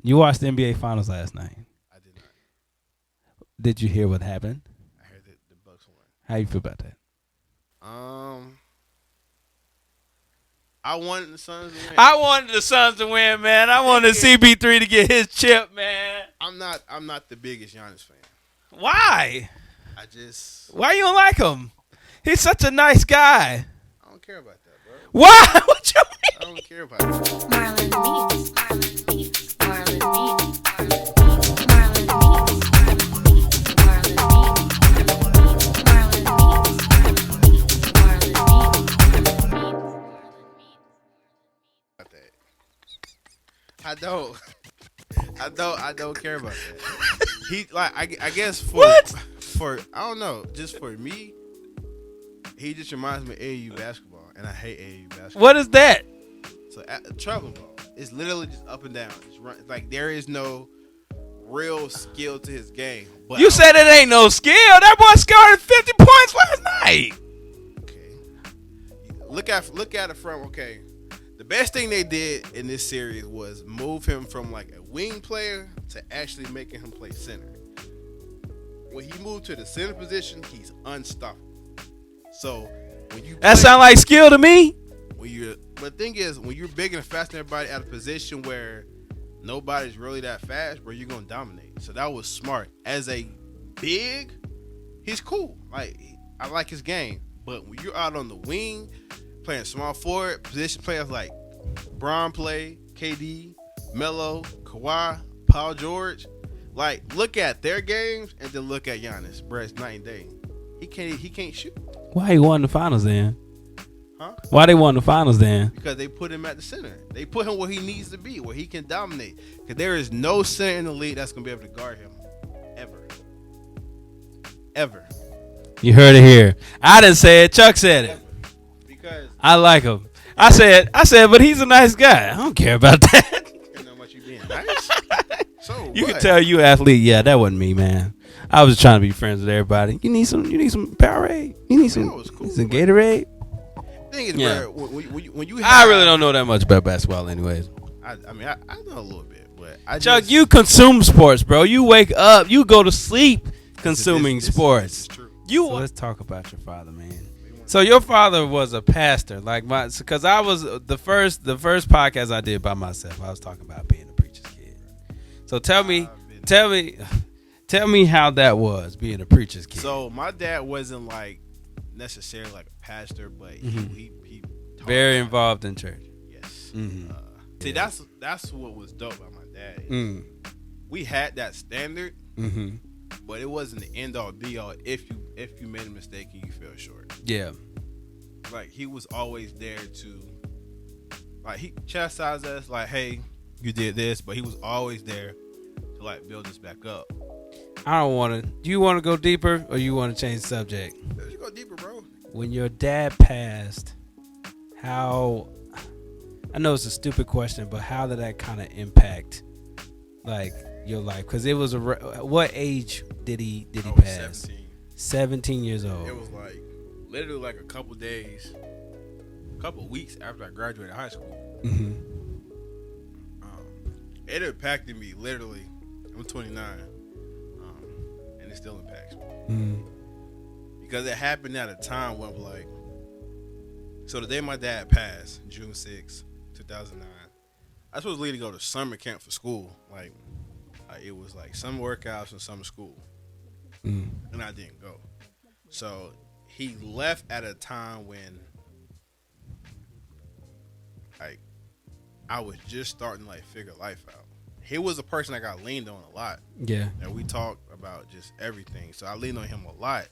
You watched the NBA Finals last night. I did not. Did you hear what happened? I heard that the Bucks won. How you feel about that? Um, I wanted the Suns to win. I wanted the Suns to win, man. I wanted CP3 to get his chip, man. I'm not the biggest Giannis fan. Why? I just Why you don't like him? He's such a nice guy. I don't care about that, bro. Why? What you I don't care about that. Marlin meets. Marlin meets. Marlin meets. Marlin meets. About that. I don't. I don't care about that. He like I guess for I don't know, just for me, he just reminds me of AAU basketball, and I hate AAU basketball. What is that? So travel ball, it's literally just up and down. Like there is no real skill to his game. But You said it ain't no skill. That boy scored 50 points last night. okay. Look at it from okay. The best thing they did in this series was move him from like a wing player to actually making him play center. When he moved to the center position, he's unstoppable. So when you That sound like skill to me. but the thing is, when you're big and fast and everybody at a position where nobody's really that fast, bro, you're gonna dominate. So that was smart. As a big, he's cool. Like I like his game. But when you're out on the wing, playing small forward, position players like Bron play, KD, Melo, Kawhi, Paul George, like look at their games and then look at Giannis, bro. It's night and day. He can't shoot. Why he won the finals then? Huh? Why they won the finals then? Because they put him at the center. They put him where he needs to be, where he can dominate. Because there is no center in the league that's going to be able to guard him. Ever. You heard it here. I didn't say it. Chuck said it. Because I like him. I said, but he's a nice guy. I don't care about that. you know about you being nice. So You what? can tell you athlete. Yeah, that wasn't me, man. I was just trying to be friends with everybody. You need some Powerade. You need some, that was cool, some bro. Gatorade. Thing is, Yeah. bro, when you I really don't know that much about basketball, anyways. I know a little bit, but I Chuck, just, you consume sports, bro. You wake up, you go to sleep consuming this sports. is true. So let's talk about your father, man. So your father was a pastor, like because I was the first podcast I did by myself. I was talking about being a preacher's kid. So tell me how that was being a preacher's kid. So my dad wasn't like necessarily like a pastor, but he taught Very us. involved in church. Yes. Mhm. See, that's what was dope about my dad. Mm. We had that standard, Mm-hmm. but it wasn't the end all be all. If you made a mistake and you fell short, Yeah. like he was always there to, like he chastised us, like hey, you did this, but he was always there to like build us back up. I don't want to. Do you want to go deeper or you want to change the subject? Let's go deeper, bro. When your dad passed, how? I know it's a stupid question, but how did that kind of impact, like your life? Because it was what age did he I was pass? 17. 17 years old. It was like literally like a couple days, couple weeks after I graduated high school. Mm-hmm. It impacted me literally. I'm 29, and it still impacts me Mm-hmm. because it happened at a time when I'm like, so the day my dad passed, June 6, 2009, I was supposed to leave to go to summer camp for school. Like it was like summer workouts and summer school, Mm-hmm. and I didn't go. So he left at a time when like I was just starting to like figure life out. He was a person I got leaned on a lot. Yeah. And we talked about just everything. So I leaned on him a lot.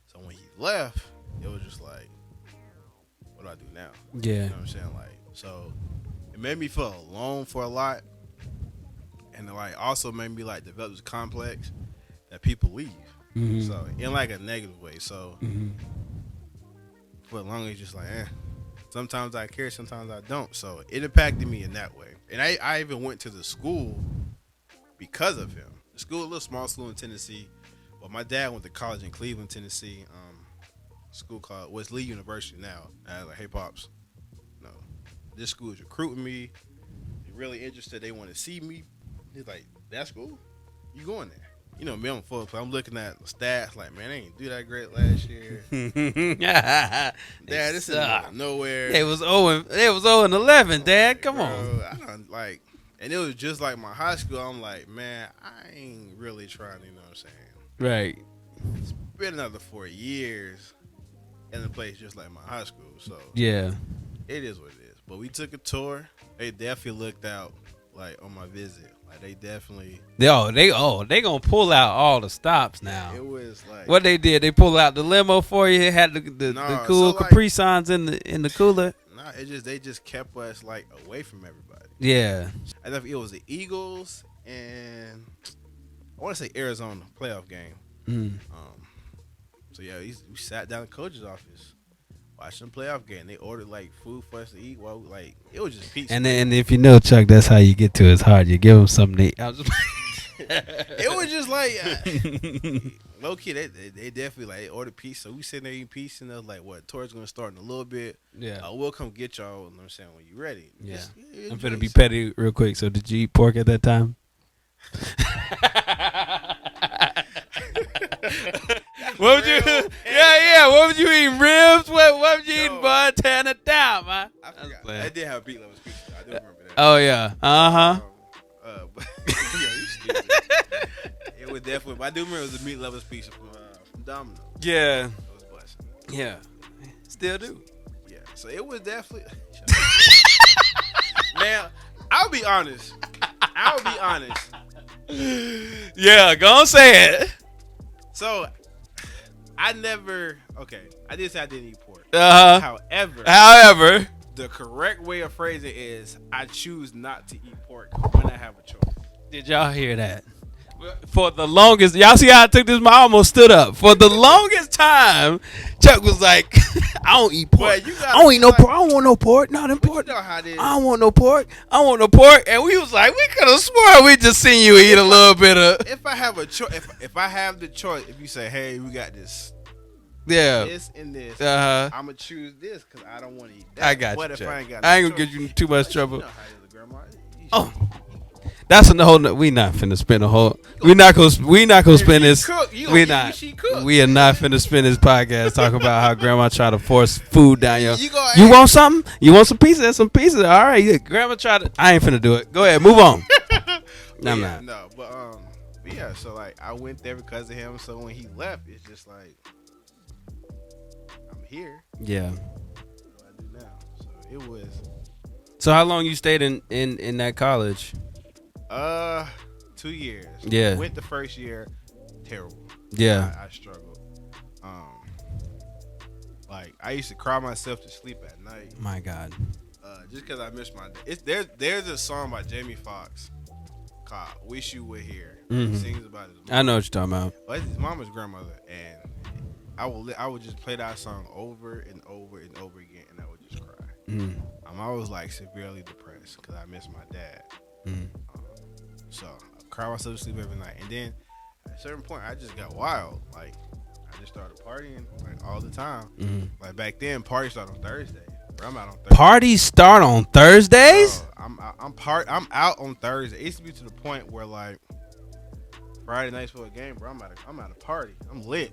So when he left, it was just like, what do I do now? Yeah. You know what I'm saying? Like, so it made me feel alone for a lot. And it like also made me like develop this complex that people leave. Mm-hmm. So in like a negative way. So Mm-hmm. for as long as just like, sometimes I care, sometimes I don't. So it impacted me in that way. And I even went to the school because of him. The school, a little small school in Tennessee. But my dad went to college in Cleveland, Tennessee. School called West Lee University now. I was like, hey, Pops, no. This school is recruiting me. They're really interested. They want to see me. He's like, that's cool. You going there? You know me, I'm full. I'm looking at the stats like, man, they ain't do that great last year. Dad, this is nowhere. It was 0-11, Dad. Come Bro, on. I don't like, and it was just like my high school. I'm like, man, I ain't really trying. You know what I'm saying? Right. It's been another 4 years in a place just like my high school. So Yeah. it is what it is. But we took a tour. They definitely looked out like on my visit. Like they definitely. They gonna pull out all the stops now. It was like What they did, they pull out the limo for you. It had the Nah, cool so, like- Capri Suns in the cooler. Nah, they just kept us like away from everybody. Yeah. I think it was the Eagles and I want to say Arizona playoff game. Mm. So yeah, we sat down in the coach's office, watching the playoff game. They ordered like food for us to eat. Well, like it was just pizza. And if you know Chuck, that's how you get to his heart. You give him something to eat. It was just like low key. They definitely like they ordered pizza. So we sitting there eating pizza, and they're like, "What? Tour's gonna start in a little bit. Yeah. We'll come get y'all." You know what I'm saying, when you ready. Yeah. I'm enjoy finna be yourself. petty real quick. So did you eat pork at that time? What would you? Yeah. What would you eat? Ribs? What would you eat? No. Boy, tearing it down, man. I forgot. I did have beat levels pizza. I do remember that. Oh yeah. But, yeah, you stupid. It was definitely. But I do remember it was a meat lovers pizza from Domino's. Yeah. It was blessing. Yeah. Still do. Yeah. So it was definitely. Man, I'll be honest. Yeah. Go on, say it. So I never. Okay, I did say I didn't eat pork. However. The correct way of phrasing it is I choose not to eat pork when I have a choice. Did y'all hear that? For the longest, y'all see how I took this? I almost stood up. For the longest time, Chuck was like, "I don't eat pork. Well, I don't eat no pork. I don't want no pork. Not pork. You know how it is. I don't want no pork. I don't want no pork." And we was like, we could have sworn we just seen you eat a little bit of. If I have a choice, if I have the choice, if you say, "Hey, we got this Yeah. and this," Uh-huh. I'm gonna choose this because I don't want to eat that. I got but you, if Chuck. I ain't got, I ain't no gonna choice, get you in too much trouble. You know how it is, grandma. Oh. That's a whole. We not finna spend a whole. We not gonna spend this. We not. We are not finna spend this podcast talking about how grandma try to force food down your. You want something? You want some pizza? There's some pizza. All right. Yeah, grandma tried to. I ain't finna do it. Go ahead. Move on. No, I'm not. No, but yeah. So like, I went there because of him. So when he left, it's just like, I'm here. Yeah. What do I do now? So it was. So how long you stayed in that college? 2 years. Yeah. Went the first year, terrible. Yeah. I struggled. Like I used to cry myself to sleep at night. My God. Just because I missed my day. There's a song by Jamie Foxx called "Wish You Were Here." Mhm. He sings about his mom. I know what you're talking about. Well, it's his mama's grandmother, and I would just play that song over and over and over again, and I would just cry. Mm. I was like severely depressed because I missed my dad. Mm. So I cry myself to sleep every night, and then at a certain point, I just got wild. Like I just started partying like all the time. Mm. Like back then, parties start on Thursday. Bro, I'm out on Thursday. Parties start on Thursdays. I'm out on Thursday. It used to be to the point where like Friday nights for a game, bro. I'm at a party. I'm lit.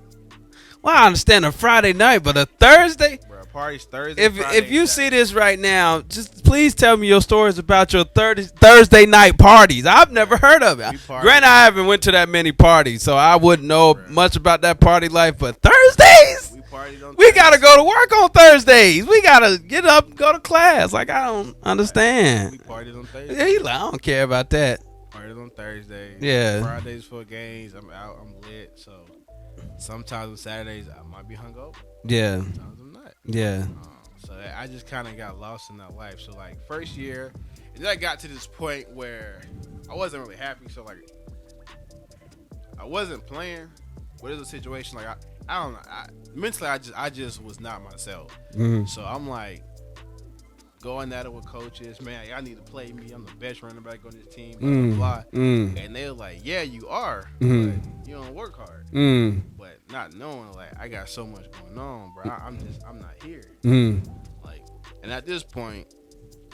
Well, I understand a Friday night, but a Thursday. Bro, parties Thursday. If Friday, you Saturday. see this right now, just please tell me your stories about your Thursday night parties. I've never heard of it. We party. Granted, I haven't went to that many parties, so I wouldn't know Right. much about that party life. But Thursdays, we partied on we Thursday. gotta go to work on Thursdays. We gotta get up, and go to class. Like I don't understand. We partied on Thursday. Yeah, he like, I don't care about that. Partied on Thursday. Yeah. Fridays for games. I'm out. I'm lit. So sometimes on Saturdays I might be hungover. Yeah, Sometimes I'm not. yeah, So I just kind of got lost in that life. So like first year, and then I got to this point where I wasn't really happy. So like I wasn't playing. But it was a situation like I don't know. Mentally I just was not myself. Mhm. So I'm like going at it with coaches. Man, y'all need to play me. I'm the best running back on this team. Blah blah blah. And they were like, "Yeah, you are. Mm. But you don't work hard." Mm. But not knowing like I got so much going on, bro. I'm not here. Mm. Like, and at this point,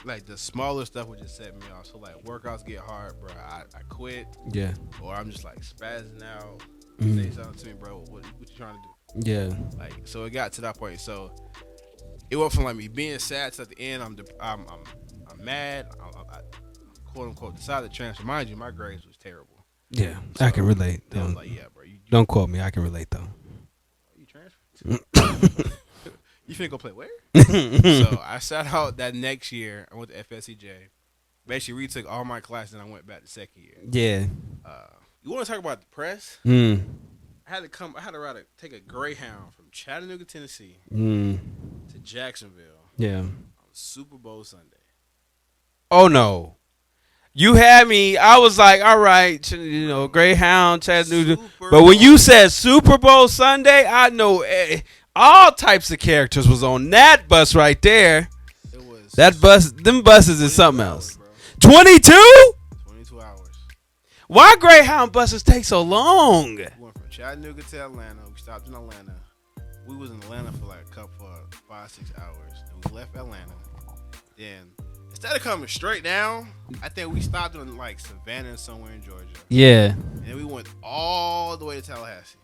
like the smaller stuff would just set me off. So like workouts get hard, bro. I quit, Yeah. or I'm just like spazzing out. Mhm. Say something to me, bro. What you trying to do? Yeah. Like, so it got to that point. So it went from like me being sad to at the end, I'm mad. I quote unquote decided to transfer. Mind you, my grades was terrible. Yeah. So I can relate. I was Don't, like, yeah, bro. You don't quote me. I can relate though. you transfer? You finna go play where? So I sat out that next year. I went to FSCJ. Basically retook all my classes and I went back the second year. Yeah. You want to talk about the press? Mm. I had to take a Greyhound from Chattanooga, Tennessee Mm. to Jacksonville Yeah. on Super Bowl Sunday. Oh no. You had me. I was like, all right, Greyhound, Chattanooga. Super But when Bowl. you said Super Bowl Sunday, I know all types of characters was on that bus right there. It was That bus, them buses is something 22 else. hours, 22? bro. 22 hours. Why Greyhound buses take so long? We went from Chattanooga to Atlanta. We stopped in Atlanta. We was in Atlanta for like 5-6 hours. And we left Atlanta. Then instead of coming straight down, I think we stopped in like Savannah somewhere in Georgia. Yeah. And then we went all the way to Tallahassee.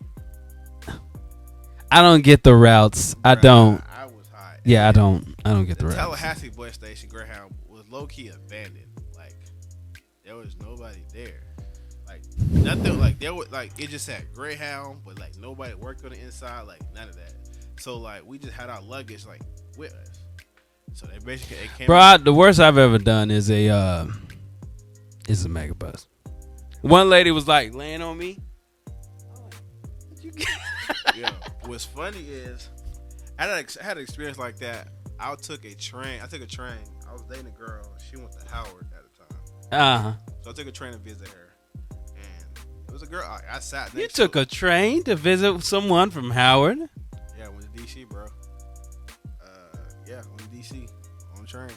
I don't get the routes. I Bruh, don't. I was high. Yeah, I don't get the The routes. Tallahassee bus station Greyhound was low key abandoned. Like there was nobody there. Like nothing. Like there was like it just had Greyhound, but like nobody worked on the inside. Like none of that. So like we just had our luggage like with us. So they basically it came. Bro, the worst I've ever done is a mega bus. One lady was like laying on me. Yeah. What's funny is I had an experience like that. I took a train. I was dating a girl. She went to Howard at the time. Uh-huh. So I took a train to visit her. And it was a girl. I sat next You to took her. a train to visit someone from Howard? Yeah, I went to DC, bro. Yeah, I went to DC on train.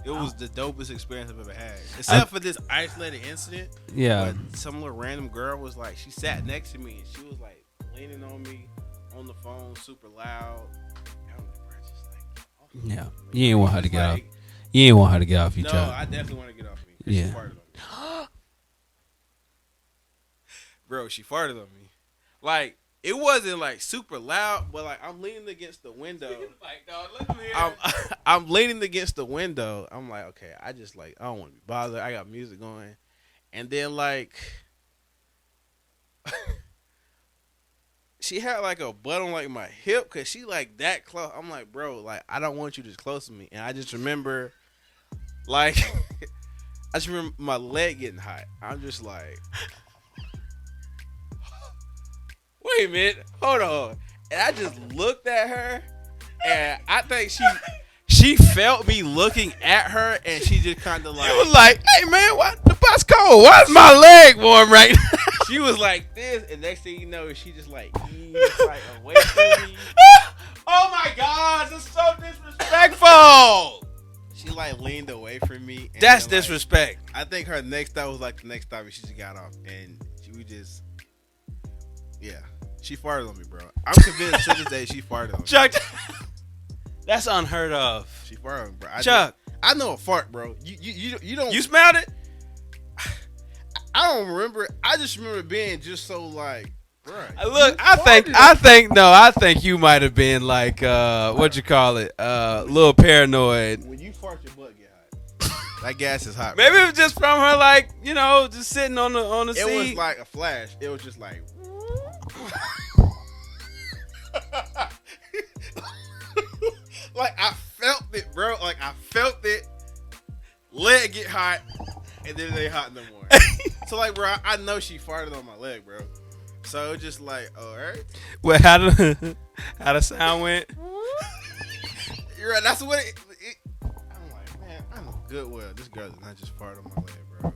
It was the dopest experience I've ever had. Except for this isolated incident. Yeah. But some little random girl was like, she sat next to me and she was like leaning on me on the phone super loud. And I'm like, bro, just like, oh. Yeah. You ain't want her to Just get off. like, You ain't want her to get off you, No, child. I definitely want to get off me. Yeah. She farted on me. Bro, she farted on me. Like, it wasn't like super loud, but like I'm leaning against the window. I'm leaning against the window. I'm like, okay, I don't want to be bothered. I got music going. And then like she had like a butt on like my hip because she like that close. I'm like, bro, like I don't want you this close to me. And I just remember like I just remember my leg getting hot. I'm just like, wait a minute, hold on. And I just looked at her, and I think she felt me looking at her, and she just kind of like, It was like, hey man, what the bus cold? Why is my leg warm right now? she was like this, and next thing you know, she just like eased like away from me. Oh my gosh, that's so disrespectful. She like leaned away from me. And That's then, like, disrespect. I think her next stop was like the next stop, and she just got off, and yeah, she farted on me, bro. I'm convinced to this day she farted on me. Chuck, that's unheard of. She farted on me, bro. Chuck, I know a fart, bro. You don't. you smelled it? I don't remember. I just remember being just so like, bro. Look, I think you might have been like, what you call it, a little paranoid. When you fart, your butt get hot. That gas is hot. Maybe it was just from her, like, just sitting on the seat. It was like a flash. It was just like. Like I felt it, bro. Like I felt it. Leg get hot, and then it ain't hot no more. So like, bro, I know she farted on my leg, bro. So it was just like, all right. Well, how the sound went? You're right. That's what it. I'm like, man, I know good well this girl did not just fart on my leg, bro.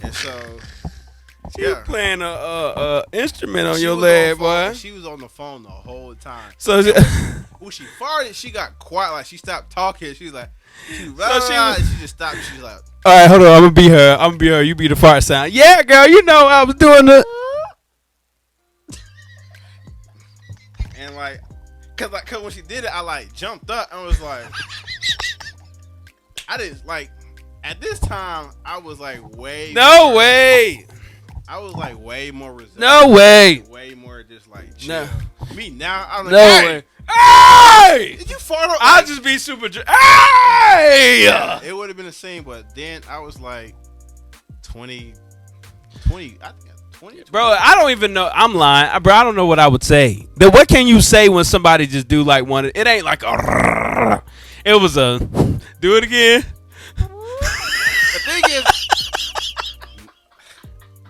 And so, She was playing a instrument on she your was leg, phone. boy. She was on the phone the whole time. So, When she farted, she got quiet. Like she stopped talking. She was like, she just stopped. She's like, all right, hold on. I'm gonna be her. You be the fart sound. Yeah, girl. I was doing the. and like, cause when she did it, I like jumped up and was like, I didn't like. At this time, I was like way. No more, way. I was like way more reserved. No way. Way more just like No. chill. Me now, I'm like, No hey, way. Hey! did you fart on? I'll just be super. Hey! Yeah, it would have been the same, but then I was like 20. I think 20. Bro, I don't even know. I'm lying. Bro, I don't know what I would say. Then what can you say when somebody just do like one? It ain't like a. It was a. Do it again. The thing is,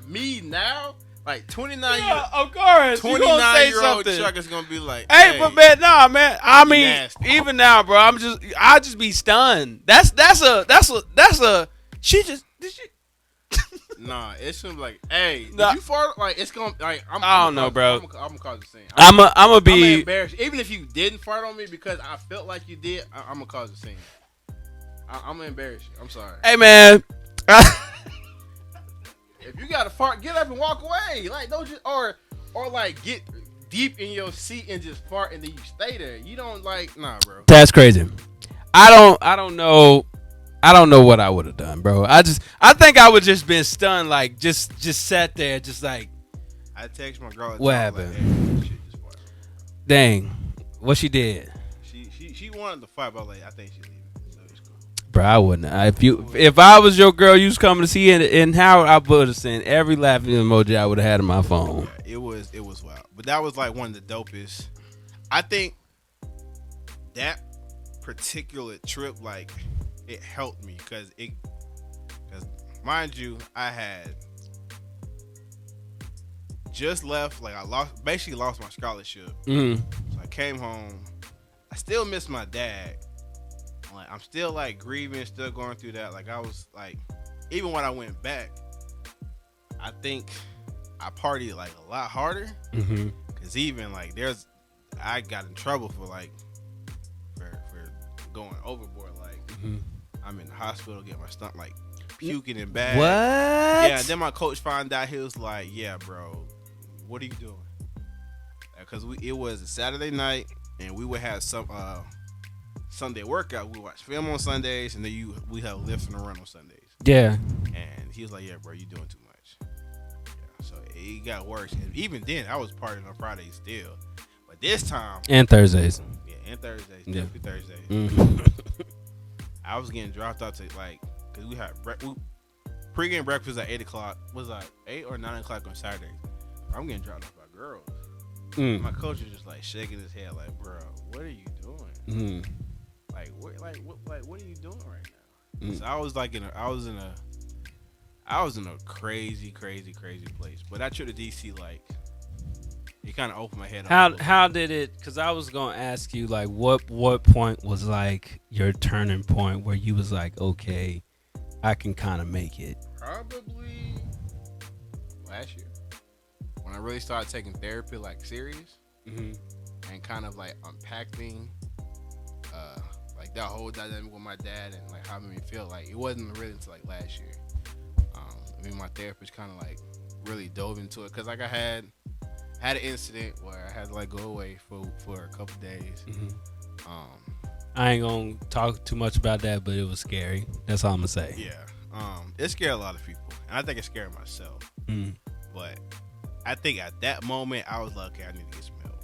me now, like 29 Yeah, of course. You gonna say 29-year-old something. Chuck is gonna be like, Hey, but man, nah, man. I mean, nasty. even now, bro, I just be stunned. That's a. She just. Did she? nah, it's gonna be like, hey, Nah. did you fart? Like, it's gonna like, I don't know, bro. I'm gonna cause the scene. I'm a I'm be. embarrassed. Even if you didn't fart on me because I felt like you did, I'm gonna cause the scene. I'm gonna embarrass you. I'm sorry. Hey, man. If you got to fart, get up and walk away. Like, don't just or like get deep in your seat and just fart and then you stay there. You don't like, nah, bro. That's crazy. I don't know. I don't know what I would have done, bro. I think I would just been stunned, like just sat there, just like, I text my girl. What I was happened? Like, hey, shit just farted. dang, what she did, She wanted to fight, but like I think she leaving. So it's cool. bro. I wouldn't. If I was your girl, you was coming to see it in Howard, I would have sent every laughing emoji I would have had on my phone. Yeah, it was wild, but that was like one of the dopest. I think that particular trip, like, it helped me because mind you, I had just left. Like, I basically lost my scholarship. Mm. So I came home. I still miss my dad. Like, I'm still like grieving, still going through that. Like, I was like, even when I went back, I think I partied like a lot harder. Mm-hmm. Cause even like I got in trouble for like for going overboard. Like, Mm-hmm. I'm in the hospital getting my stomach like puking and bad. What? Yeah. Then my coach found out. He was like, "Yeah, bro, what are you doing?" Because it was a Saturday night and we would have some Sunday workout. We watch film on Sundays and then we have lifts and a run on Sundays. Yeah. And he was like, "Yeah, bro, you doing too much." Yeah. So it got worse. And even then, I was partying on Fridays still. But this time, And Thursdays. yeah, and Thursdays, Yeah. definitely Thursdays. Mm-hmm. I was getting dropped out to like, cause we had pregame breakfast at 8 o'clock. Was like 8 or 9 o'clock on Saturdays. I'm getting dropped off by girls. Mm. My coach was just like shaking his head, like, "Bro, what are you doing? Mm-hmm. Like, what are you doing right now?" Mm. So I was like I was in a crazy place. But that trip to DC, like, it kind of opened my head up. How did it? Because I was gonna ask you, like, what point was like your turning point where you was like, okay, I can kind of make it. Probably last year when I really started taking therapy like serious Mm-hmm. and kind of like unpacking like that whole dynamic with my dad and like how it made me feel. Like, it wasn't really until like last year. I mean, my therapist kind of like really dove into it because like I had an incident where I had to like go away for a couple days. Mm-hmm. I ain't gonna talk too much about that, but it was scary. That's all I'm gonna say. Yeah. It scared a lot of people, and I think it scared myself. Mm. But I think at that moment I was like, okay, I need to get some help.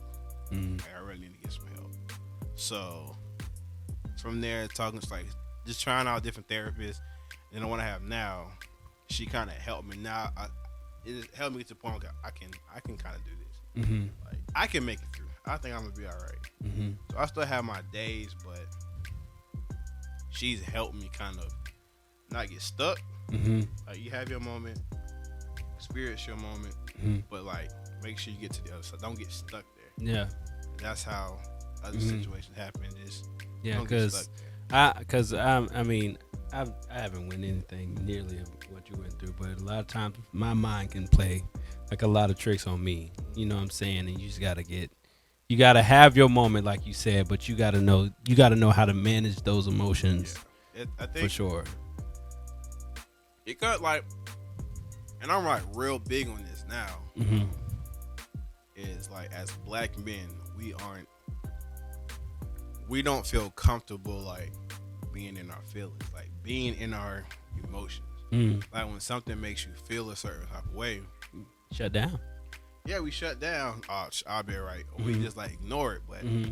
Mm. Like, I really need to get some help. So from there, talking like just trying out different therapists, and the one I have now, she kind of helped me. Now it helped me get to the point where I can kind of do this. Mm-hmm. Like, I can make it through. I think I'm gonna be all right. Mm-hmm. So I still have my days, but she's helped me kind of not get stuck. Mm-hmm. Like, you have your moment, spirit's your moment, Mm-hmm. but like make sure you get to the other side. Don't get stuck there. Yeah. That's how other Mhm. situations happen. Is Yeah, don't get because stuck there. I mean, I haven't went anything nearly of what you went through, but a lot of times my mind can play like a lot of tricks on me. You know what I'm saying? And you gotta have your moment, like you said, but you gotta know how to manage those emotions I think for sure. it got like, and I'm like real big on this now. Mm-hmm. Is like, as black men, we don't feel comfortable like about being in our feelings, like being in our emotions. Mm. Like when something makes you feel a certain type of way, Shut down. yeah, we shut down. Oh, I'll be right. Or we just like ignore it. But Mm-hmm.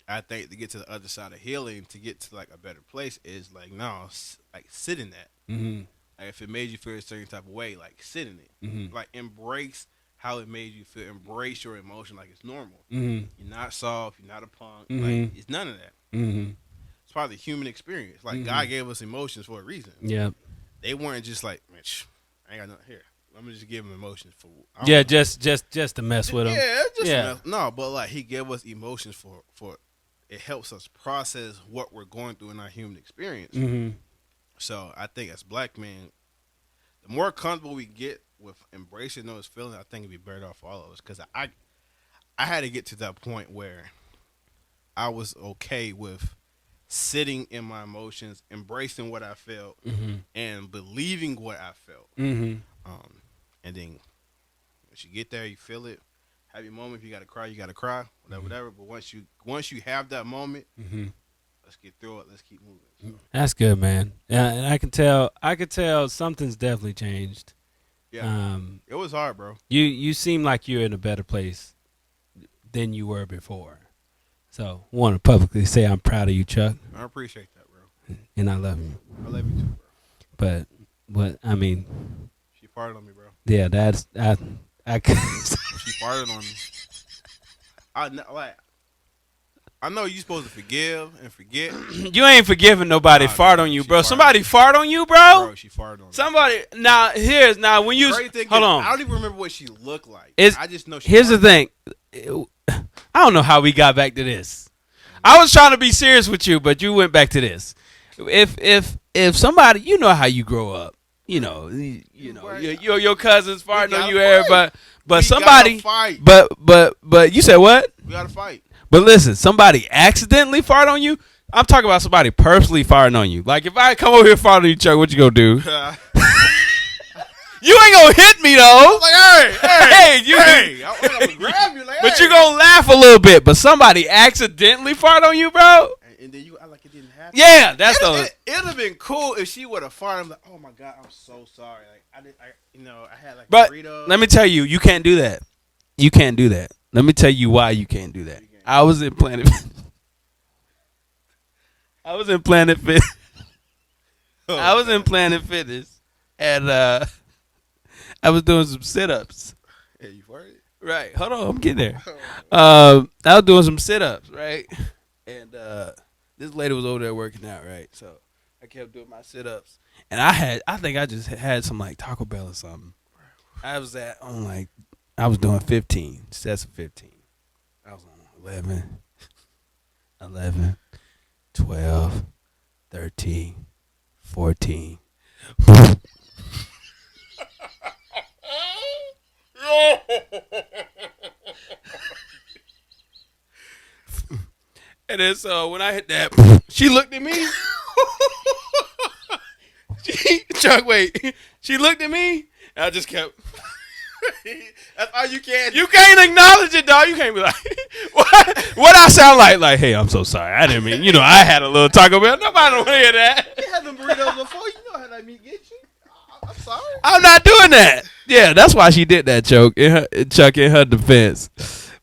I think to get to the other side of healing, to get to like a better place, is like no, like sit in that. Mm-hmm. Like if it made you feel a certain type of way, like sit in it. Mm-hmm. Like embrace how it made you feel. Embrace your emotion like it's normal. Mm-hmm. You're not soft. You're not a punk. Mhm. Like it's none of that. Mm-hmm. It's part of the human experience. Like God gave us emotions for a reason. Yep. They weren't just like, man, I ain't got nothing here. I'm gonna just give them emotions for. Yeah, just to mess with them. Yeah, just Yeah. enough. No, but like He gave us emotions for. It helps us process what we're going through in our human experience. Mm-hmm. So I think as black men, the more comfortable we get with embracing those feelings, I think it'd be better off for all of us. Because I had to get to that point where I was okay with sitting in my emotions, embracing what I felt, Mm-hmm. and believing what I felt. Mm-hmm. And then once you get there, you feel it. Have your moment. If you gotta cry, you gotta cry. Whatever. But once you have that moment, Mm-hmm. let's get through it. Let's keep moving. So, That's good, man. Yeah, and I could tell something's definitely changed. yeah, it was hard, bro. You seem like you're in a better place than you were before. So, I want to publicly say I'm proud of you, Chuck, I appreciate that, bro. and I love you. I love you too, bro. But what I mean, She farted on me, bro. yeah, that's I. She farted on me. I know you supposed to forgive and forget. You ain't forgiving nobody Nah, fart man, on you, she bro. farted. Somebody fart on you, bro. Bro, she farted on me. Somebody now when you Great thing hold is, on. I don't even remember what she looked like. It's- I just know she Here's the farted. thing. I don't know how we got back to this. I was trying to be serious with you, but you went back to this. If somebody, you know how you grow up, you know Right. your cousins farting on gotta you, fight. everybody, but We somebody, gotta fight. but you said what? We gotta fight. But listen, somebody accidentally fart on you. I'm talking about somebody purposely farting on you. Like if I come over here and fart on you, Chuck, what you gonna do? You ain't gonna hit me though. Like, Hey, you. I'm gonna grab you. Like, But hey. you gonna laugh a little bit. But somebody accidentally fart on you, bro. And then you act like it didn't happen. Yeah, that's the. It'd have been cool if she would have farted. I'm like, oh my god, I'm so sorry. Like I had like But burritos. let me tell you, you can't do that. You can't do that. Let me tell you why you can't do that. I was in Planet. I was in Planet Fit. Oh, I was in Planet Fitness, and I was doing some sit-ups. Hey, you farted? Right. Hold on, I'm getting there. I was doing some sit-ups, right? And this lady was over there working out, right? So I kept doing my sit-ups. And I think I just had some like Taco Bell or something. I was I was doing 15, sets of 15. I was on 11, 12, 13, 14. And then so when I hit that, she looked at me. Chuck, wait. She looked at me, and I just kept. That's all you can. You can't acknowledge it, dog. You can't be like, what I sound like? Like, hey, I'm so sorry. I didn't mean, I had a little Taco Bell. Nobody don't hear that. You had them burritos before. You know how that meat get you. I'm sorry. I'm not doing that. Yeah, that's why she did that, Chuck, in her defense.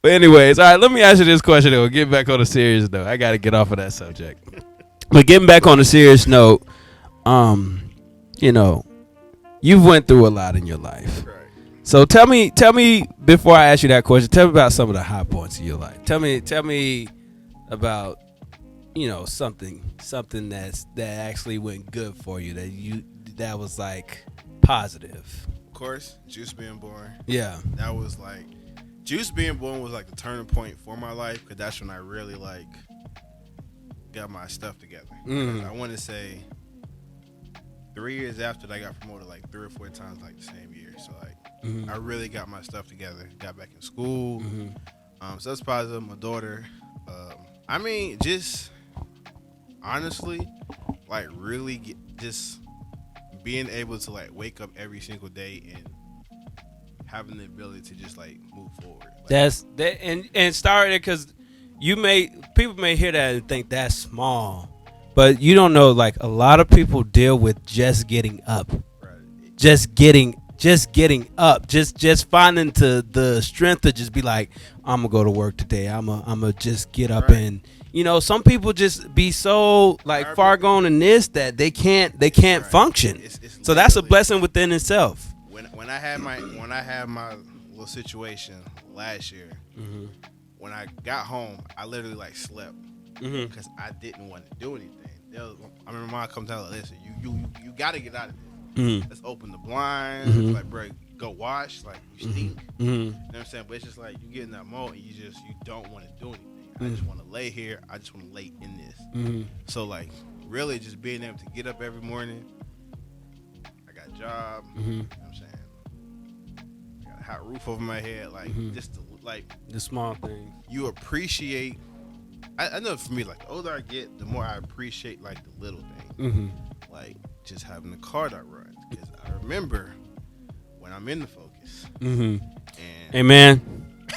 But anyways, all right, let me ask you this question, though. Get back on the serious note. I got to get off of that subject. But getting back on the serious note, you've went through a lot in your life. Right. So tell me before I ask you that question, tell me about some of the high points of your life. Tell me about something that actually went good for you that was like positive. Of course, Juice being born. Yeah. That was like, Juice being born was like the turning point for my life, because that's when I really like got my stuff together. I want to say 3 years after that, I got promoted like 3 or 4 times like the same year. So like I really got my stuff together, got back in school. So that's positive. My daughter, I mean, just honestly, like really just being able to like wake up every single day and having the ability to just like move forward. Like, That's that, and started it because people may hear that and think that's small, But you don't know, like a lot of people deal with just getting up, Right. just getting up, just finding the strength to just be like, I'm gonna go to work today. I'm gonna just get up Right. and some people just be so like Right. far gone in this that they can't Right. function. It's So that's a literally- blessing within itself. When I had my little situation last year, when I got home, I literally like slept because I didn't want to do anything. I remember mom comes out like, listen, you got to get out of this. Let's open the blinds. Like, bro, go wash. Like, you stink. You know what I'm saying? But it's just like you get in that mode and you don't want to do anything. I just want to lay here. I just want to lay in this. So like, really, just being able to get up every morning. I got a job. You know what I'm saying? I got a hot roof over my head. Like, just to, like The small things. you appreciate. I know for me, like the older I get, the more I appreciate like the little things, like just having the car that runs. Because I remember when I'm in the Focus, and Hey man,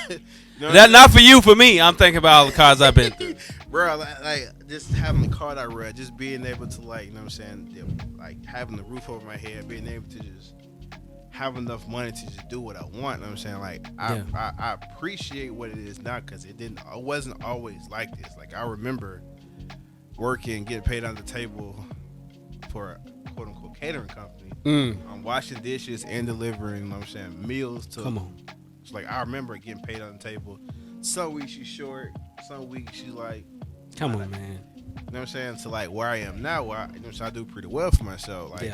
you know what that I'm not for you, for me. I'm thinking about all the cars I've been through. bro, like just having the car that run, just being able to like, you know what I'm saying, like having the roof over my head, being able to just have enough money to just do what I want. You know what I'm saying? Like I appreciate what it is now because it wasn't always like this. Like I remember working, getting paid on the table for a quote unquote catering company. I'm washing dishes and delivering, you know what I'm saying, meals to. Come on. It's like I remember getting paid on the table. Some weeks she's short, some weeks she's like, Come on, man. you know what I'm saying? To like where I am now, where I, you know, so I do pretty well for myself. Like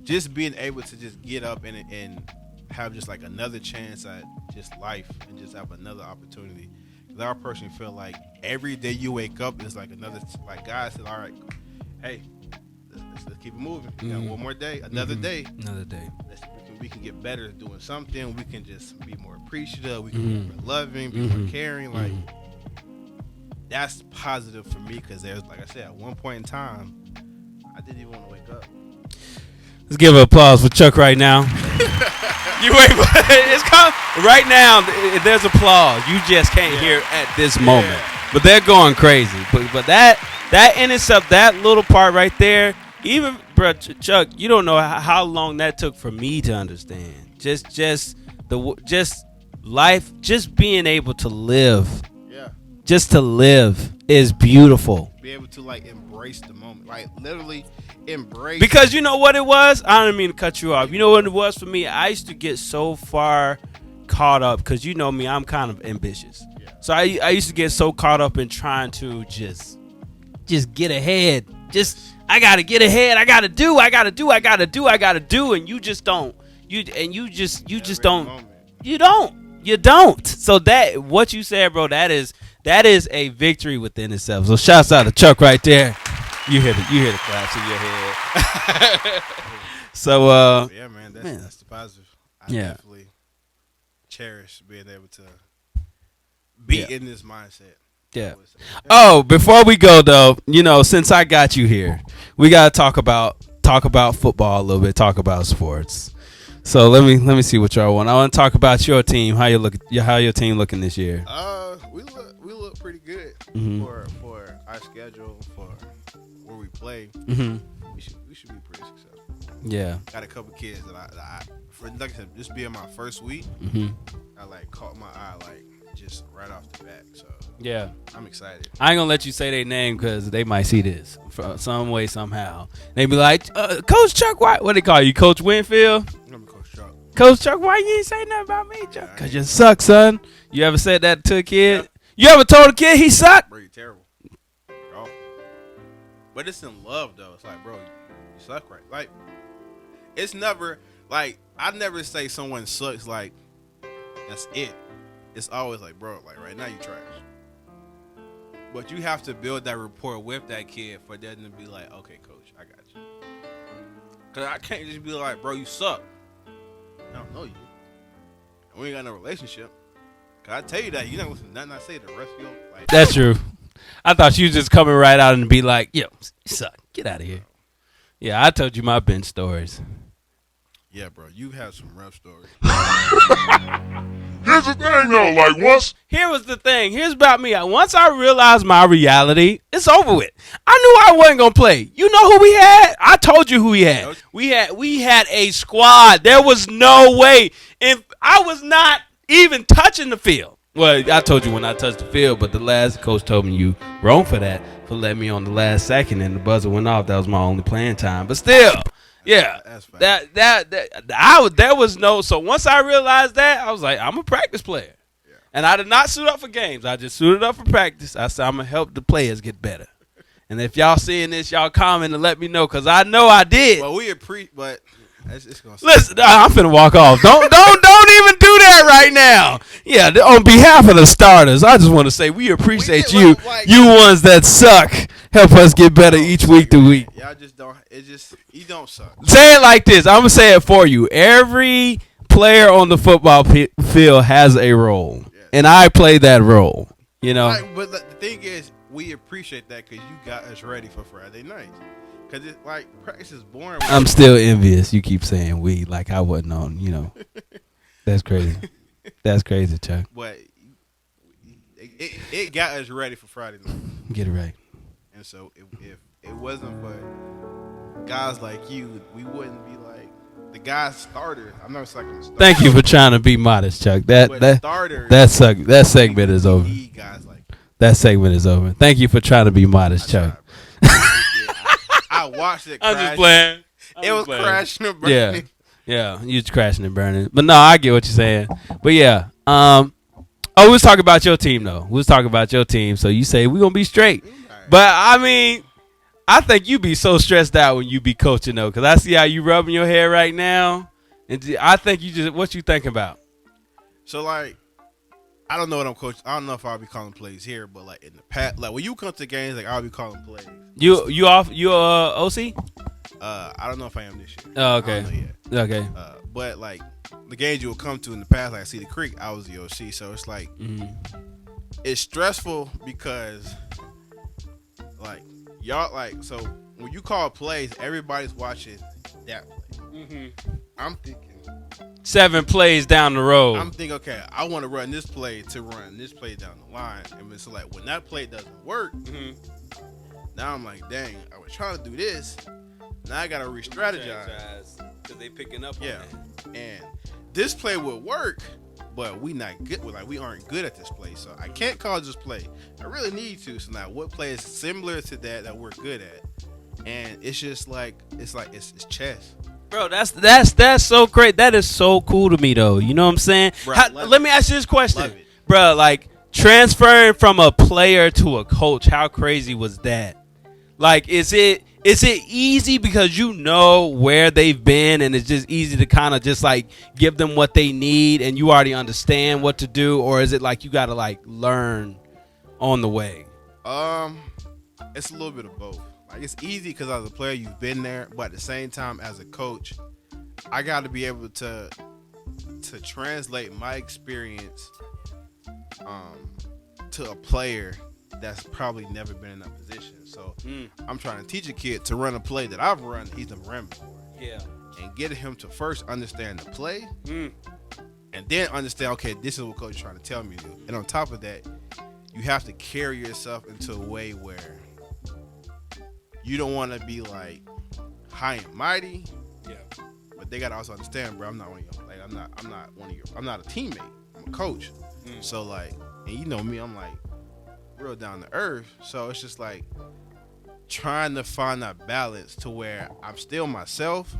just being able to just get up and have just like another chance at just life and just have another opportunity. Because I personally feel like every day you wake up is like another, like God said, all right, hey, let's keep it moving. We got one more day, another day. Another day. We can get better at doing something. We can just be more appreciative. We can be more loving, be more caring. Like that's positive for me because there's, like I said, at one point in time, I didn't even want to wake up. Let's give an applause for Chuck right now. You wait, it's come right now. There's applause. You just can't hear it at this moment, but they're going crazy. But that in itself, that little part right there, even bro, Chuck, you don't know how long that took for me to understand. Just life, just being able to live. Yeah, just to live is beautiful. be able to like embrace the moment, like literally embrace. Because you know what it was? I don't mean to cut you off. You know what it was for me? I used to get so far caught up because you know me, I'm kind of ambitious. Yeah. So I used to get so caught up in trying to just get ahead. I gotta get ahead. I gotta do. And you just don't. You just don't. Moment. You don't. So that what you said, bro, that is a victory within itself. So shouts out to Chuck right there. You hear the claps in your head. So Yeah, man, man. that's the positive. I Yeah. definitely cherish being able to be in this mindset. yeah. Oh, before we go though, since I got you here, we gotta talk about football a little bit, talk about sports. So let me see what y'all want. I want to talk about your team. How your team looking this year? We look pretty good for our schedule, for where we play. We should be pretty successful. Yeah. Got a couple kids that I for like I said, this being my first week, I like caught my eye like just right off the bat. So Yeah. I'm excited. I ain't gonna let you say their name because they might see this some way somehow. They be like, Coach Chuck, what they call you, Coach Winfield? I'm Coach Chuck. Coach Chuck, why you ain't say nothing about me, Chuck? Cause you suck, son. You ever said that to a kid? Yep. You ever told a kid he sucked? Bro, you terrible. Bro. But it's in love though. It's like, bro, you suck, right? Like, it's never like I never say someone sucks like that's it. It's always like, bro, like right now you trash. But you have to build that rapport with that kid for them to be like, okay, coach, I got you. Cause I can't just be like, bro, you suck. I don't know you. And we ain't got no relationship. Cause I tell you that, you don't listen to nothing I say the rest of your life. That's true. I thought you was just coming right out and be like, yo, you suck. Get out of here. Yeah, I told you my bench stories. Yeah, bro, you have some rough stories. Here's the thing though, like once Here was the thing. Here's about me. Once I realized my reality, it's over with. I knew I wasn't gonna play. You know who we had? I told you who we had. We had a squad. There was no way. If I was not even touching the field. Well, I told you when I touched the field, but the last coach told me you wrong for that, for letting me on the last second and the buzzer went off. That was my only playing time. But still, yeah, That's fine. there was no. So once I realized that, I was like, I'm a practice player, and I did not suit up for games. I just suited up for practice. I said I'm gonna help the players get better. And if y'all seeing this, y'all comment and let me know, cause I know I did. Well, we appreciate, but it's gonna. Listen, I'm finna walk off. Don't even do that right now. Yeah, on behalf of the starters, I just want to say we appreciate you, you ones that suck. Help us get better each week to week. Y'all just don't. You don't suck. Say it like this. I'm gonna say it for you. Every player on the football field has a role, and I play that role. You know. But the thing is, we appreciate that because you got us ready for Friday night. Because it's like practice is boring. I'm still envious. You keep saying we like I wasn't on. You know. That's crazy. That's crazy, Chuck. But it got us ready for Friday night. Get it right. And so if it wasn't for guys like you, we wouldn't be like the guys starter. I'm not saying starter. Thank you for trying to be modest, Chuck. Starter. That segment is over. Need guys like That segment is over. Thank you for trying to be modest, Chuck. I watched it. I'm just playing. It was crashing and burning. Yeah, yeah. You was crashing and burning. But no, I get what you're saying. But yeah. Oh, we was talking about your team though. We was talking about your team. So you say we gonna be straight. But I mean, I think you be so stressed out when you be coaching though, because I see how you rubbing your hair right now, and I think you just what you thinking about. So like, I don't know what I'm coaching. I don't know if I'll be calling plays here, but like in the past, like when you come to games, like I'll be calling plays. You OC? I don't know if I am this year. Oh, okay. I don't know yet. Okay. But like the games you will come to in the past, like Cedar Creek, I was the OC, so it's like it's stressful because like y'all like so when you call plays, everybody's watching that play. I'm thinking 7 plays down the road. I'm thinking, okay, I want to run this play to run this play down the line, and it's like when that play doesn't work, now I'm like, dang, I was trying to do this. Now I gotta re-strategize because they picking up. Yeah, and this play would work, but we not good. We aren't good at this play, so I can't call this play. I really need to. So now, what play is similar to that we're good at? And it's just like it's chess. Bro, that's so great. That is so cool to me though. You know what I'm saying? Bro, Let me ask you this question, Love it. bro. Like transferring from a player to a coach, how crazy was that? Like, is it easy because you know where they've been and it's just easy to kind of just like give them what they need and you already understand what to do, or is it like you got to like learn on the way? It's a little bit of both. Like it's easy because as a player you've been there, but at the same time as a coach, I got to be able to translate my experience to a player that's probably never been in that position. So I'm trying to teach a kid to run a play that I've run, he's never ran before. Yeah. And get him to first understand the play and then understand, okay, this is what coach is trying to tell me to do. And on top of that, you have to carry yourself into a way where you don't want to be like high and mighty. Yeah. But they gotta also understand, bro, I'm not one of your like I'm not a teammate. I'm a coach. So like, and you know me, I'm like real down to earth. So it's just like trying to find that balance to where I'm still myself,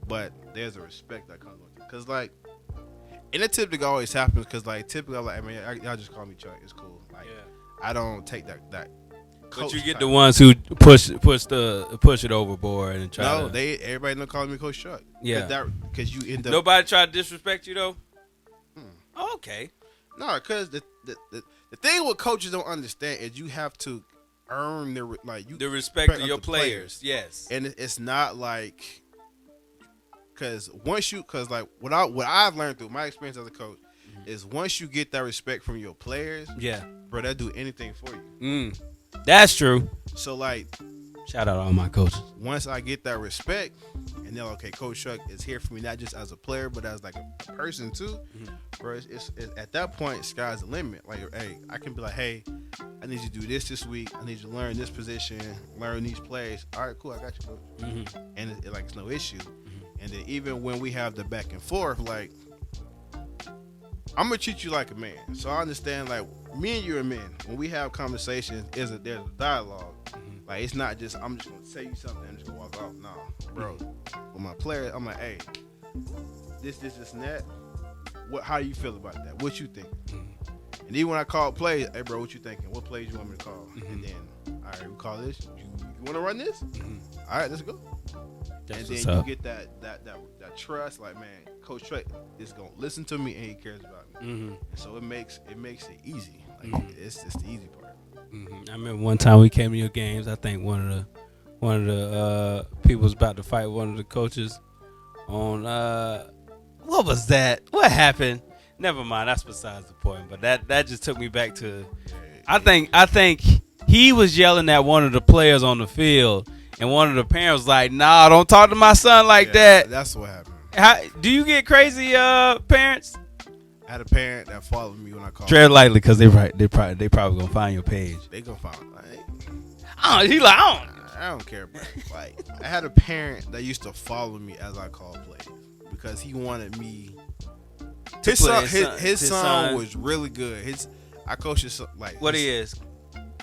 but there's a respect that comes with it. Cause like, and it typically always happens. Cause like typically, I'm like, I mean, y'all just call me Chuck. It's cool. Like, I don't take that. But you get the ones who push it overboard and try. No, everybody don't call me Coach Chuck. Yeah, because you end up. Nobody try to disrespect you though. Oh, okay. No, because the thing what coaches don't understand is you have to earn the respect of your players. Yes, and it's not like because like what I've learned through my experience as a coach is once you get that respect from your players, yeah, bro, they'll do anything for you. That's true. So like, Shout out to all my coaches. Once I get that respect, and then okay, Coach Chuck is here for me not just as a player, but as like a person too. Bro, it's at that point, sky's the limit. Like, hey, I can be like, hey, I need you to do this week. I need you to learn this position, learn these plays. All right, cool, I got you, coach. And like it's no issue. And then even when we have the back and forth, like I'm gonna treat you like a man. So I understand, like me and you are men. When we have conversations, there's a dialogue. Like it's not just I'm just gonna say you something and just gonna walk off. No, bro. With my player, I'm like, hey, this, and that. How do you feel about that? What you think? And even when I call plays, hey, bro, what you thinking? What plays you want me to call? And then, all right, we call this. You want to run this? All right, let's go. That's and then you get that trust. Like, man, Coach Trey is gonna listen to me and he cares about me. And so it makes it easy. Like it's the easy part. I remember one time we came to your games. I think one of the people was about to fight one of the coaches on what was that? What happened? Never mind. That's besides the point. But that just took me back to. I think he was yelling at one of the players on the field, and one of the parents was like, "Nah, don't talk to my son like that." That's what happened. How, do you get crazy parents? I had a parent that followed me when I called. Tread lightly, because they probably gonna find your page. They gonna find. He like I don't care, bro. Like I had a parent that used to follow me as I called plays because he wanted me. His son was really good. I coached his son, like what he is.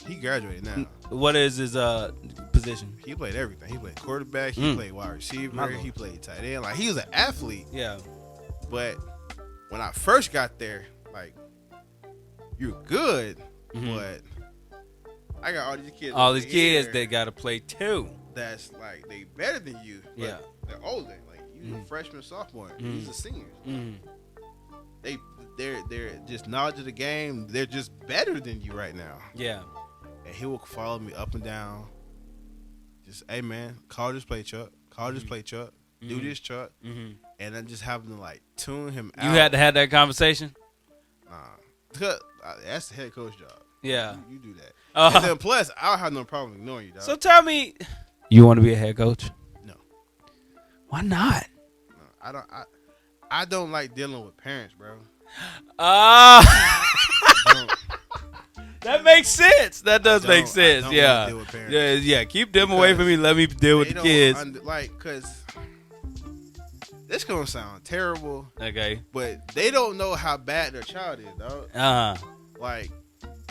He graduated now. What is his position? He played everything. He played quarterback. He played wide receiver. He played tight end. Like he was an athlete. Yeah. But when I first got there, like you're good, but I got all these kids. All these kids that got to play too. That's like they better than you. But yeah. They're older. Like you a freshman, sophomore. These are seniors. They're just knowledge of the game. They're just better than you right now. Yeah. And he will follow me up and down. Just, hey man, call this play, Chuck. Call this play, Chuck. Do this, Chuck. And then just having to like tune him out. You had to have that conversation? Nah. That's the head coach job. Yeah. You do that. And then plus, I don't have no problem ignoring you, dog. So tell me, you want to be a head coach? No. Why not? No, I don't like dealing with parents, bro. That makes sense. That does make sense. Yeah. Yeah. Keep them away from me. Let me deal with the kids. Cause this gonna sound terrible. Okay. But they don't know how bad their child is, dog. Like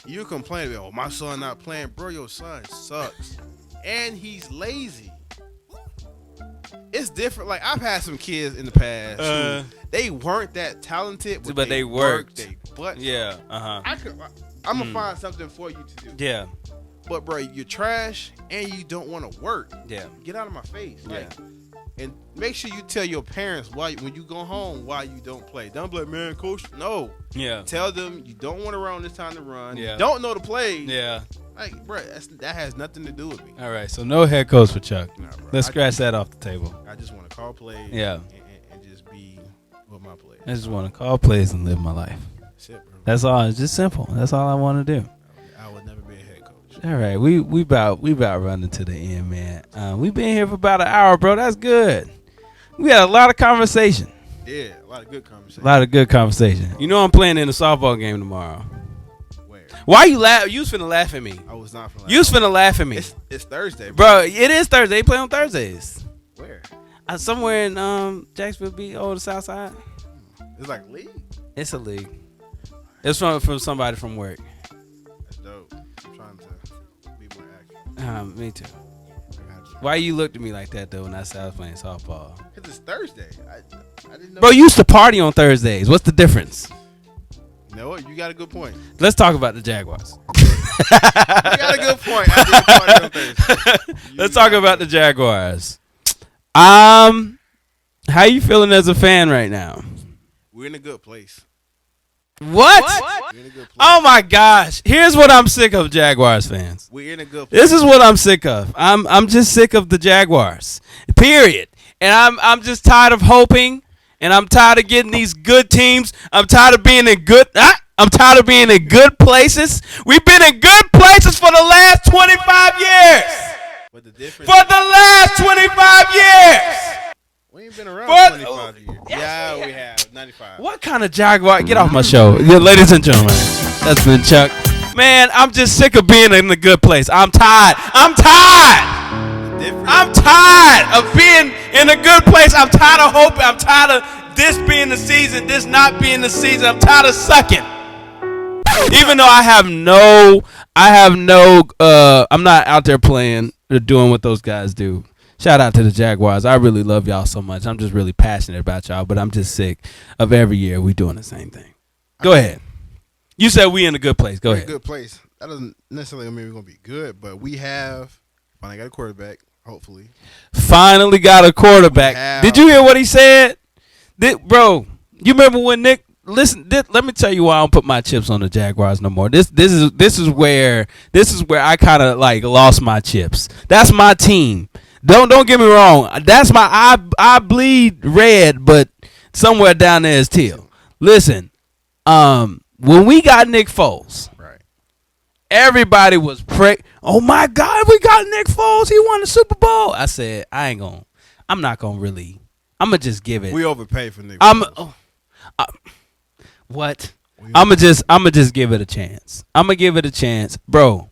you complain about, oh, my son not playing, bro. Your son sucks, and he's lazy. It's different. Like I've had some kids in the past who they weren't that talented, but they worked. Yeah. I'm gonna find something for you to do. Yeah. But bro, you're trash and you don't want to work. Yeah. Get out of my face. Yeah. And make sure you tell your parents why when you go home why you don't play. Don't be like, man, coach. No. Yeah. Tell them you don't want to run when it's time to run. Yeah. You don't know the plays. Yeah. Like, bro, that has nothing to do with me. All right. So no head coach for Chuck. Nah, bro. Let's scratch that off the table. I just want to call plays. Yeah. And just be with my players. I just want to call plays and live my life. That's it, bro. That's all. It's just simple. That's all I want to do. I would never be a head coach. All right. We about running to the end, man. We've been here for about an hour, bro. That's good. We had a lot of conversation. Yeah, a lot of good conversation. You know I'm playing in a softball game tomorrow. Where? Why you laugh? You was finna laugh at me. I was not finna laugh. You was finna laugh at me. It's Thursday, bro. It is Thursday. They play on Thursdays. Where? Somewhere in Jacksonville Beach, the South Side. It's like league? It's a league. It's from somebody from work. That's dope. I'm trying to be more active. Me too. Why you looked at me like that though when I said I was playing softball? Because it's Thursday. I didn't know. Bro, you used to party on Thursdays. What's the difference? You know what? You got a good point. Let's talk about the Jaguars. You got a good point. I did party on Thursday. Let's talk about the Jaguars. How you feeling as a fan right now? We're in a good place. What? We're in a good place. Oh my gosh! Here's what I'm sick of, Jaguars fans. We're in a good place. This is what I'm sick of. I'm just sick of the Jaguars. Period. And I'm just tired of hoping, and I'm tired of getting these good teams. I'm tired of being in good. I'm tired of being in good places. We've been in good places for the last 25 years. But the difference for the last 25 years. we ain't been around For- 25 years. Yes, Yeah, we we have 95. What kind of Jaguar? Get off my show. Yeah, ladies and gentlemen, that's been Chuck. Man, I'm just sick of being in a good place. I'm tired. I'm tired. Different. I'm tired of being in a good place. I'm tired of hoping. I'm tired of this being the season, this not being the season. I'm tired of sucking. Even though I'm not out there playing or doing what those guys do. Shout out to the Jaguars. I really love y'all so much. I'm just really passionate about y'all, but I'm just sick of every year we doing the same thing. Go ahead. You said we in a good place. Go We're in ahead. a good place. That doesn't necessarily mean we're gonna be good, but we have finally got a quarterback. Hopefully, Finally got a quarterback. Did you hear what he said? Bro, you remember when Nick? Listen, let me tell you why I don't put my chips on the Jaguars no more. This is where I kind of like lost my chips. That's my team. Don't get me wrong. That's my I bleed red, but somewhere down there is teal. Listen, when we got Nick Foles, right? everybody was oh my God, we got Nick Foles. He won the Super Bowl. I said, I'm not gonna just give it. We overpay for Nick Foles. What? I'ma just give it a chance. I'ma give it a chance, bro.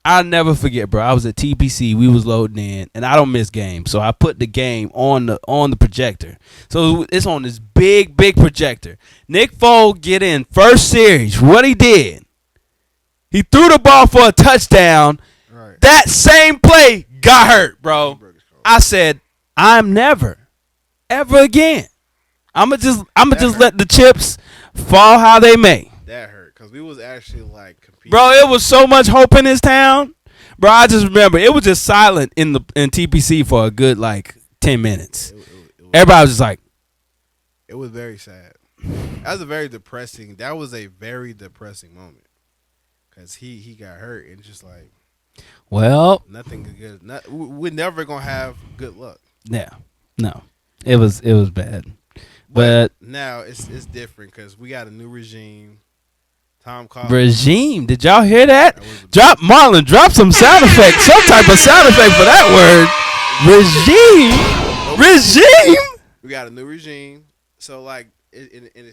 I'll never forget, bro. I was at TPC. We was loading in, and I don't miss games, so I put the game on the projector. So it's on this big projector. Nick Foles get in first series. What he did? He threw the ball for a touchdown. Right. That same play got hurt, bro. I said, I'm never, ever again. I'ma just let the chips fall how they may. That hurt because we was actually like competing. Bro, it was so much hope in this town. Bro, I just remember it was just silent in TPC for a good like 10 minutes. Everybody was just like, it was very sad. That was a very depressing moment because he got hurt and just like, well, nothing good. We're never gonna have good luck. Yeah, no, it was bad. But now it's different because we got a new regime. Tom Coughlin. Regime. Did y'all hear that? Drop Marlin. Drop some sound effect. Some type of sound effect for that word. Regime. We got a new regime. So like,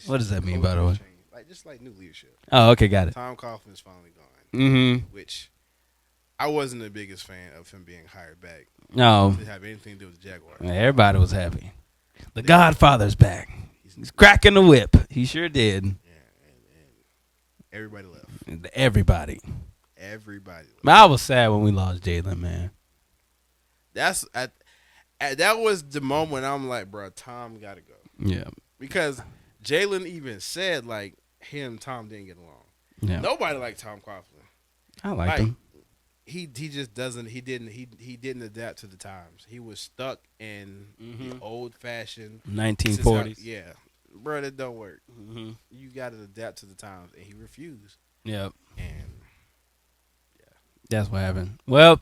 what does that mean, by the way? Like just like new leadership. Oh, okay, got it. Tom Coughlin is finally gone. Mm-hmm. Which I wasn't the biggest fan of him being hired back. No. To have anything to do with the Jaguars. Everybody was happy. The Godfather's back. He's cracking the whip. He sure did. Yeah, and everybody left. Everybody left. Man, I was sad when we lost Jalen, man. That was the moment I'm like, bro, Tom got to go. Yeah. Because Jalen even said, like, him and Tom didn't get along. Yeah. Nobody liked Tom Coughlin. I liked him. He just doesn't. He didn't adapt to the times. He was stuck in the old fashioned 1940s. Yeah, bro, that don't work. Mm-hmm. You got to adapt to the times, and he refused. Yep. And yeah, that's what happened. Well,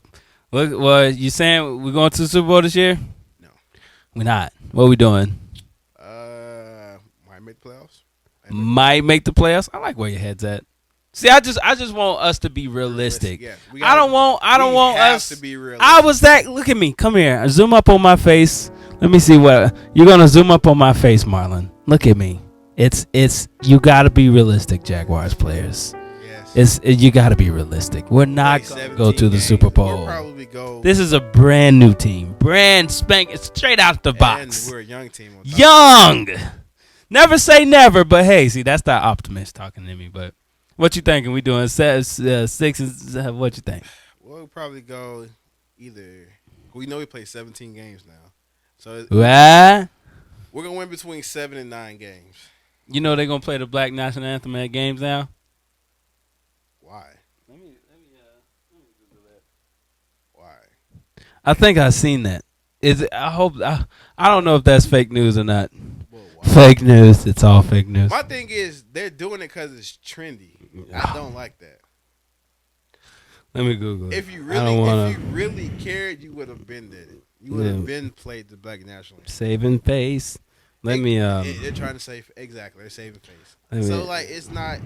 you saying we're going to the Super Bowl this year? No, we're not. What we doing? Might make the playoffs. Might make the playoffs. I like where your head's at. See, I just want us to be realistic. Yeah, I don't want us to be realistic. I was that. Look at me. Come here. Zoom up on my face. Let me see what you're gonna zoom up on my face, Marlin. Look at me. It's you got to be realistic, Jaguars players. Yes. You got to be realistic. We're not gonna go to the Super Bowl. We'll probably go. This is a brand new team, brand spank. It's straight out the box. And we're a young team. Young. Never say never, but hey, see that's that optimist talking to me, but. What you thinking? We doing 6 and what you think? We'll probably go either. We know we play 17 games now, so what? We're gonna win between 7 and 9 games. You know they're gonna play the Black National Anthem at games now. Why? Let me Google that. Why? I think I've seen that. Is it? I hope. I don't know if that's fake news or not. Fake news. It's all fake news. My thing is they're doing it because it's trendy. I don't like that. Let me Google it. If you really cared, you would have been did it. You would have been played the Black National Anthem. Saving face. Let me. They're trying to save exactly. They're saving face. So like it's not.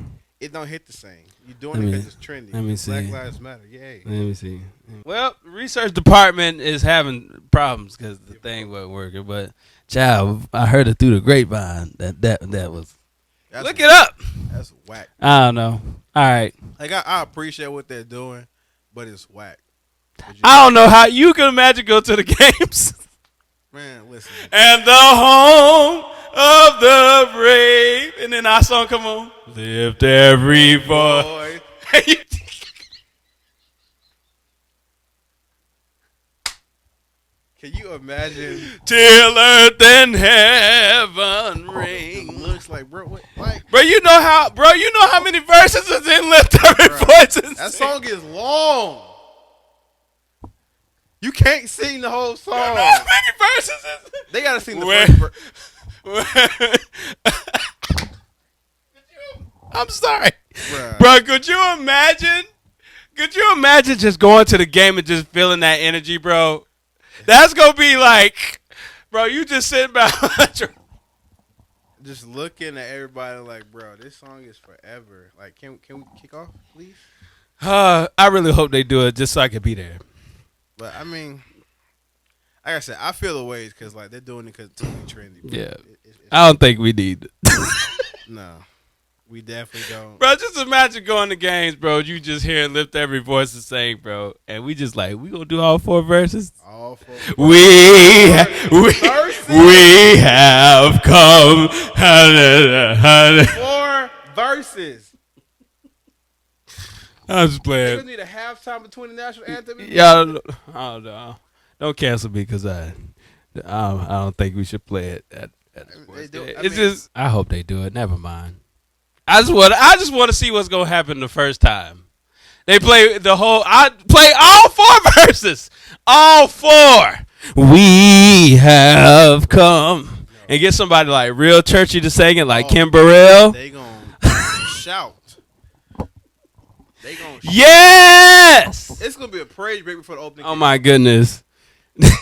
it don't hit the same. You doing Let it me- because it's trendy. let me Black see. Lives Matter. Yay. Let me see. Well, the research department is having problems because the thing wasn't working. But, child, I heard it through the grapevine. That was. That's Look it up. That's whack. I don't know. All right. Like I appreciate what they're doing, but it's whack. But you- I don't know how you can imagine go to the games. Man, listen. And the home of the brave. And then our song come on. Lift every voice. Boy, can you imagine? Till earth and heaven ring. Looks like bro. What, like Bro, you know how many verses is in Lift Every Bruh, Voice? And that Sing? song is long. You can't sing the whole song. You know how many verses is it? They gotta sing the Where- first verse. I'm sorry. Bruh. Bro, could you imagine? Could you imagine just going to the game and just feeling that energy, bro? That's gonna be like, bro, you just sitting back. Just looking at everybody like, bro, this song is forever. Like, can we kick off, please? I really hope they do it just so I can be there. But I mean, like I said, I feel the ways because like they're doing it because it's too trendy. Bro. Yeah. It's I don't think we need it. no, we definitely don't. Bro, just imagine going to games, bro. You just hearing Lift Every Voice and sing, bro. And we just like, we gonna do all 4 verses? All four. We have come. 4 verses. I'm just We playing. need a halftime between the national anthem. And Y'all, I don't know. Don't cancel me because I don't think we should play it at the sports do- day. I It's mean- just I hope they do it. Never mind. I just want to see what's gonna happen the first time. They play the whole. I play all 4 verses. All 4. We have come and get somebody like real churchy to sing it, like Oh, Kim Burrell. They gonna shout. They gonna. Shout. Yes. It's gonna be a praise break before the opening. Oh my goodness.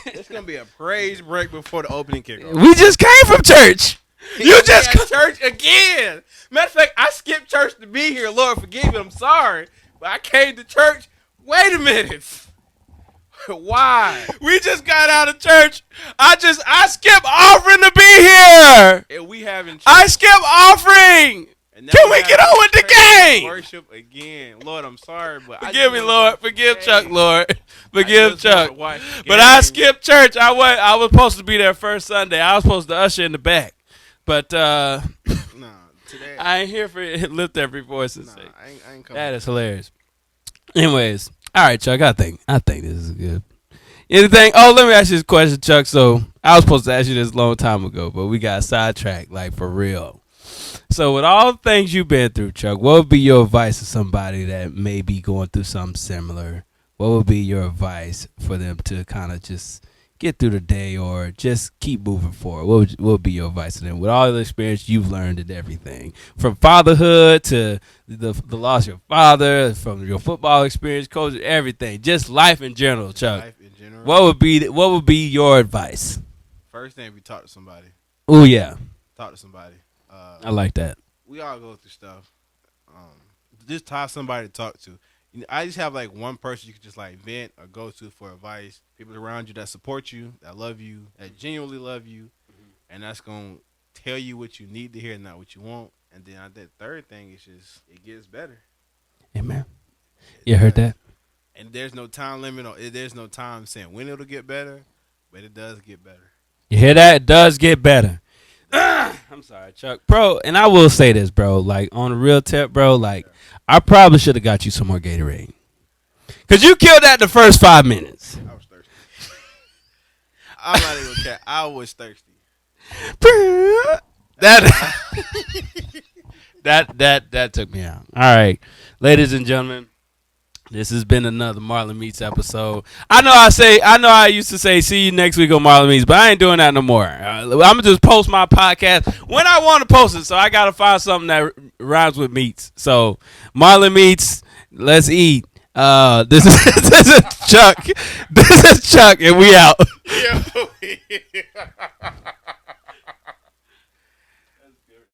It's gonna be a praise break before the opening kickoff. We just came from church. You just at church again. Matter of fact, I skipped church to be here. Lord, forgive me. I'm sorry, but I came to church. Wait a minute. Why? We just got out of church. I skipped offering to be here. And we having church. I skipped offering. And now Can we have get on with the praise game? Worship again. Lord, I'm sorry, but Forgive me, Lord. Forgive Chuck, Lord. I Forgive just wanna Chuck. watch the But I game. skipped church. I was supposed to be there first Sunday. I was supposed to usher in the back. But Nah, today. I ain't here for it. Lift Every Voice and Nah, say. I ain't coming. That is hilarious. Anyways, all right, Chuck. I think this is good. Anything? Oh, let me ask you this question, Chuck. So I was supposed to ask you this a long time ago, but we got sidetracked, like for real. So with all the things you've been through, Chuck, what would be your advice to somebody that may be going through something similar? What would be your advice for them to kind of just get through the day or just keep moving forward? What would be your advice to them with all the experience you've learned and everything, from fatherhood to the loss of your father, from your football experience, coach, everything, just life in general, Chuck? Life in general. What would be your advice? First thing, we talk to somebody. Oh yeah, Talk to somebody. I like that. We all go through stuff. Just have somebody to talk to. You know, I just have like one person you can just like vent or go to for advice. People around you that support you, that love you, that genuinely love you, and that's gonna tell you what you need to hear, not what you want. And then that third thing is just it gets better. Amen. You heard that? And there's no time limit or there's no time saying when it'll get better, but it does get better. You hear that? It does get better. I'm sorry, Chuck. Bro, and I will say this, bro. Like, on a real tip, bro, like, I probably should have got you some more Gatorade. Because you killed that the first 5 minutes. I was thirsty. I'm not even gonna I was thirsty. That took me out. All right. Ladies and gentlemen, this has been another Marlin Meets episode. I know I used to say see you next week on Marlin Meets, but I ain't doing that no more. I'm gonna just post my podcast when I want to post it. So I gotta find something that rhymes with meats. So Marlin Meets, let's eat. This is Chuck. This is Chuck, and we out. Yeah.